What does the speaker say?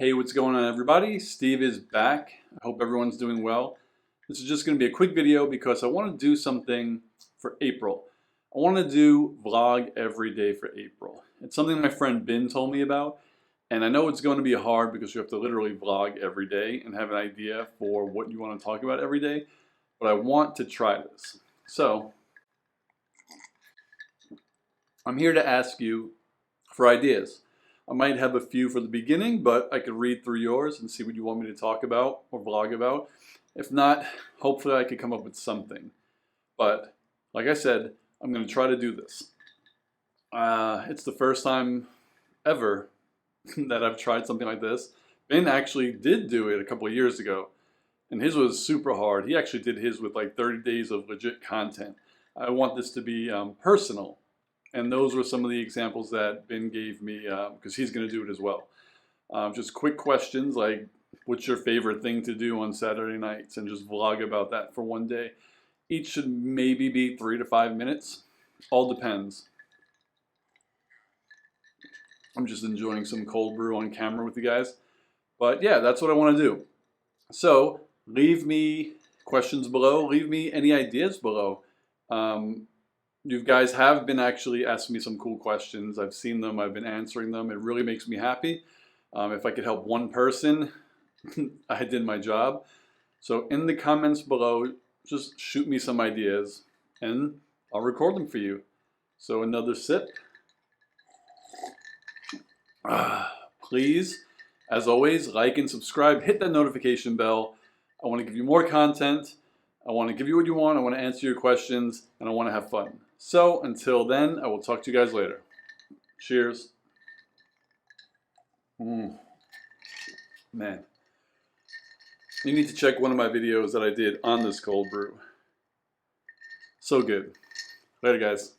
Hey, what's going on, everybody? Steve is back. I hope everyone's doing well. This is just going to be a quick video because I want to do something for April. I want to do vlog every day for April. It's something my friend Ben told me about, and I know it's going to be hard because you have to literally vlog every day and have an idea for what you want to talk about every day, but I want to try this. So, I'm here to ask you for ideas. I might have a few for the beginning, but I could read through yours and see what you want me to talk about or vlog about. If not, hopefully I could come up with something. But like I said, I'm going to try to do this. It's the first time ever that I've tried something like this. Ben actually did do it a couple of years ago, and his was super hard. He actually did his with like 30 days of legit content. I want this to be personal. And those were some of the examples that Ben gave me because he's going to do it as well. Just quick questions like, what's your favorite thing to do on Saturday nights? And just vlog about that for one day. Each should maybe be 3 to 5 minutes. All depends. I'm just enjoying some cold brew on camera with you guys. But yeah, that's what I want to do. So leave me questions below. Leave me any ideas below. You guys have been actually asking me some cool questions. I've seen them. I've been answering them. It really makes me happy. If I could help one person, I did my job. So in the comments below, just shoot me some ideas and I'll record them for you. So another sip. Please, as always, like and subscribe. Hit that notification bell. I want to give you more content. I want to give you what you want. I want to answer your questions and I want to have fun. So until then, I will talk to you guys later. Cheers. Man, you need to check one of my videos that I did on this cold brew. So good. Later, guys.